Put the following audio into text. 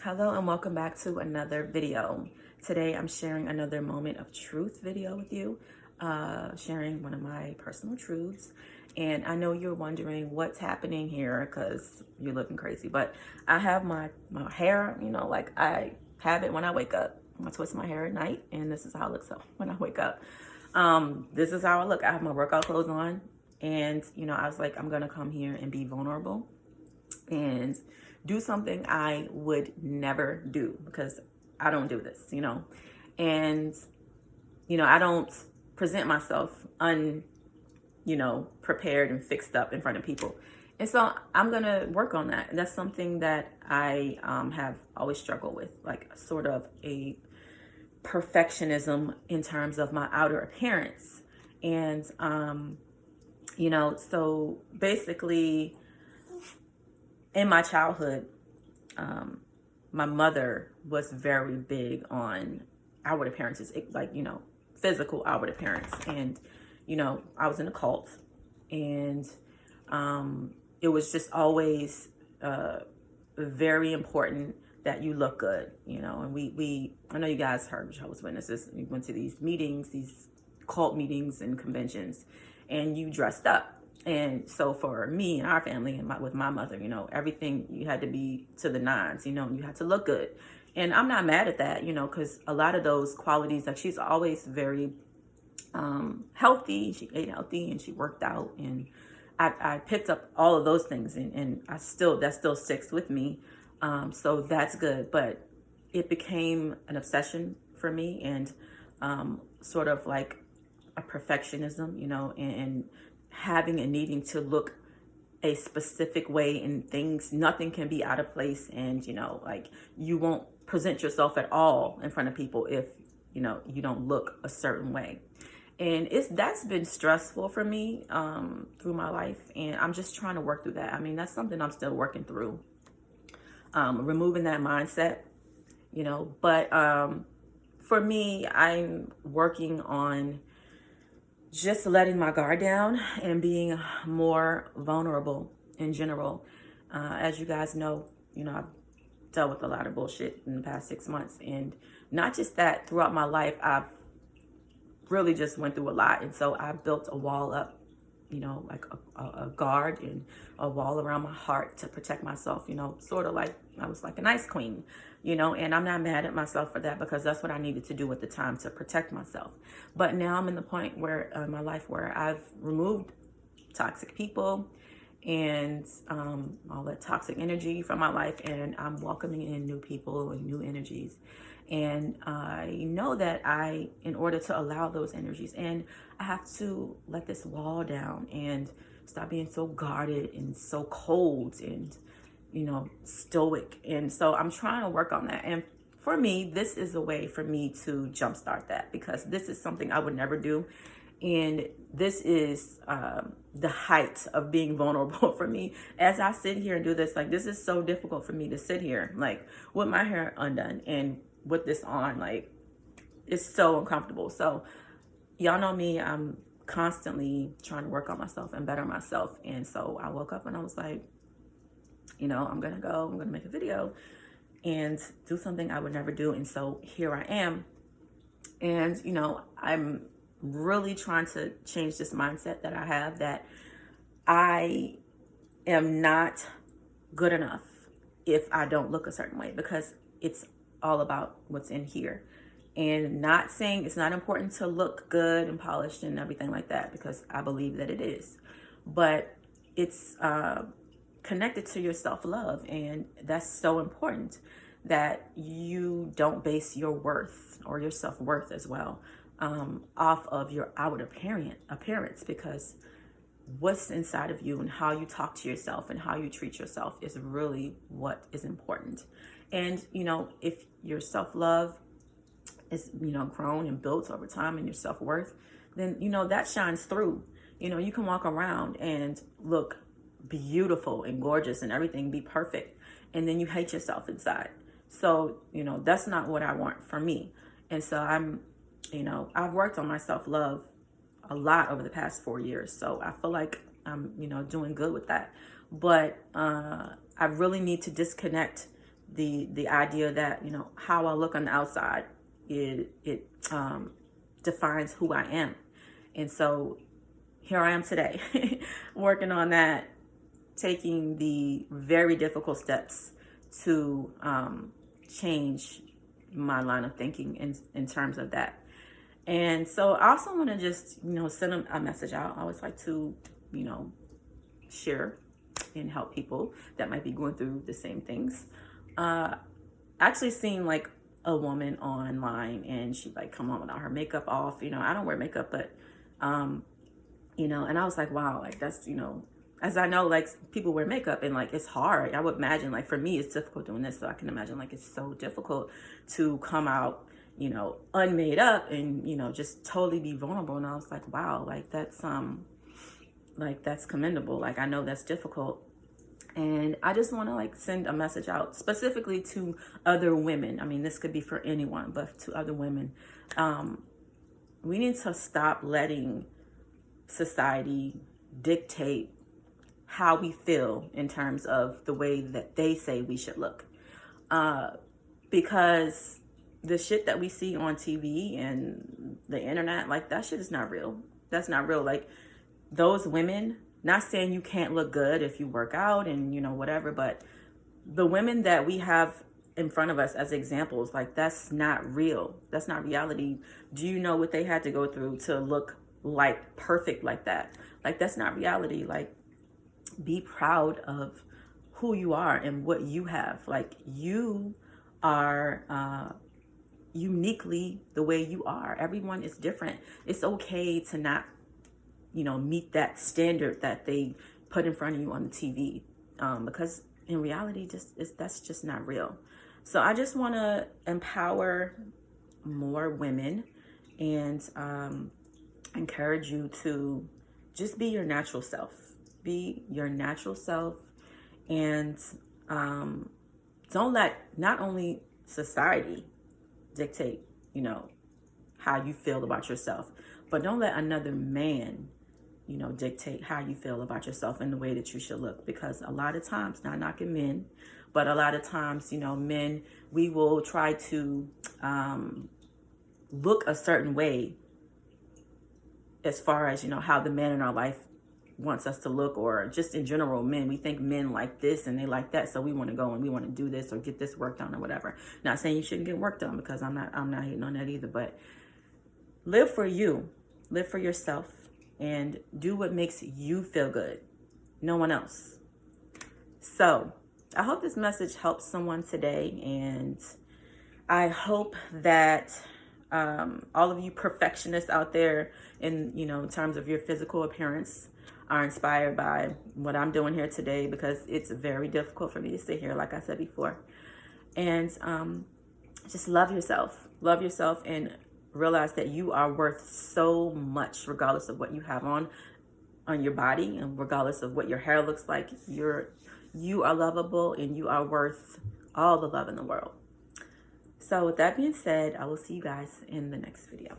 Hello and welcome back to another video. Today I'm sharing another moment of truth video with you, sharing one of my personal truths. And I know you're wondering what's happening here because you're looking crazy, but I have my hair, like I have it when I wake up. I twist my hair at night and this is how it looks when I wake up. This is how I look. I have my workout clothes on and, I was like, I'm going to come here and be vulnerable and do something I would never do because I don't do this, and, I don't present myself prepared and fixed up in front of people. And so I'm going to work on that. That's something that I have always struggled with, like sort of a perfectionism in terms of my outer appearance. And, so basically, in my childhood, my mother was very big on outward appearances, physical outward appearance. And, I was in a cult and it was just always very important that you look good, and I know you guys heard Jehovah's Witnesses. We went to these meetings, these cult meetings and conventions, and you dressed up. And so for me and our family and with my mother, everything, you had to be to the nines, you had to look good. And I'm not mad at that, because a lot of those qualities, like she's always very healthy. She ate healthy and she worked out. And I picked up all of those things and that still sticks with me. So that's good. But it became an obsession for me and sort of like a perfectionism, and having and needing to look a specific way and things, nothing can be out of place. And, like you won't present yourself at all in front of people if, you don't look a certain way. And that's been stressful for me through my life. And I'm just trying to work through that. I mean, that's something I'm still working through, removing that mindset, but for me, I'm working on just letting my guard down and being more vulnerable in general. As you guys know, I've dealt with a lot of bullshit in the past 6 months. And not just that, throughout my life, I've really just went through a lot. And so I built a wall up, like a guard and a wall around my heart to protect myself, sort of like I was like an ice queen, and I'm not mad at myself for that because that's what I needed to do at the time to protect myself. But now I'm in the point where in my life where I've removed toxic people and all that toxic energy from my life, and I'm welcoming in new people and new energies. And I know that in order to allow those energies in, I have to let this wall down and stop being so guarded and so cold and, stoic. And so I'm trying to work on that. And for me, this is a way for me to jumpstart that because this is something I would never do. And this is the height of being vulnerable for me. As I sit here and do this, like this is so difficult for me to sit here, like with my hair undone and with this on, like it's so uncomfortable. So y'all know me, I'm constantly trying to work on myself and better myself. And so I woke up and I was like, I'm gonna make a video and do something I would never do. And so here I am. And I'm really trying to change this mindset that I have, that I am not good enough if I don't look a certain way, because it's all about what's in here. And not saying it's not important to look good and polished and everything like that, because I believe that it is, but it's connected to your self-love. And that's so important that you don't base your worth or your self-worth as well off of your outward appearance, because what's inside of you and how you talk to yourself and how you treat yourself is really what is important. And, if your self-love is, grown and built over time, and your self-worth, then, that shines through. You can walk around and look beautiful and gorgeous and everything, be perfect, and then you hate yourself inside. So, that's not what I want for me. And so I've worked on my self-love a lot over the past 4 years. So I feel like I'm, doing good with that. But I really need to disconnect the idea that, you know, how I look on the outside, it defines who I am. And so here I am today working on that, taking the very difficult steps to change my line of thinking in terms of that. And so I also want to just, you know, send a message out. I always like to, you know, share and help people that might be going through the same things. Actually seen like a woman online, and she like come on without her makeup off. You know, I don't wear makeup, but you know, and I was like, wow, like that's, you know, as I know, like people wear makeup and like it's hard. I would imagine, like for me, it's difficult doing this, so I can imagine like it's so difficult to come out, you know, unmade up and, you know, just totally be vulnerable. And I was like, wow, like that's commendable. Like I know that's difficult. And I just want to like send a message out specifically to other women. I mean, this could be for anyone, but to other women. We need to stop letting society dictate how we feel in terms of the way that they say we should look. Because the shit that we see on TV and the internet, like that shit is not real. That's not real. Like those women, not saying you can't look good if you work out and, you know, whatever, but the women that we have in front of us as examples, like that's not real. That's not reality. Do you know what they had to go through to look like perfect like that? Like that's not reality. Like be proud of who you are and what you have. Like you are uniquely the way you are. Everyone is different. It's okay to not, you know, meet that standard that they put in front of you on the TV, because in reality, that's just not real. So I just want to empower more women and encourage you to just be your natural self. Be your natural self, and don't let not only society dictate, you know, how you feel about yourself, but don't let another man, you know, dictate how you feel about yourself and the way that you should look. Because a lot of times, not knocking men, but a lot of times, you know, men, we will try to look a certain way as far as, you know, how the man in our life wants us to look, or just in general, men, we think men like this and they like that, so we want to go and we want to do this or get this work done or whatever. Not saying you shouldn't get work done, because I'm not hating on that either, but live for you, live for yourself, and do what makes you feel good, no one else. So I hope this message helps someone today, and I hope that all of you perfectionists out there in, you know, in terms of your physical appearance, are inspired by what I'm doing here today, because it's very difficult for me to sit here, like I said before. And just love yourself, and realize that you are worth so much, regardless of what you have on your body, and regardless of what your hair looks like. You are lovable, and you are worth all the love in the world. So with that being said, I will see you guys in the next video.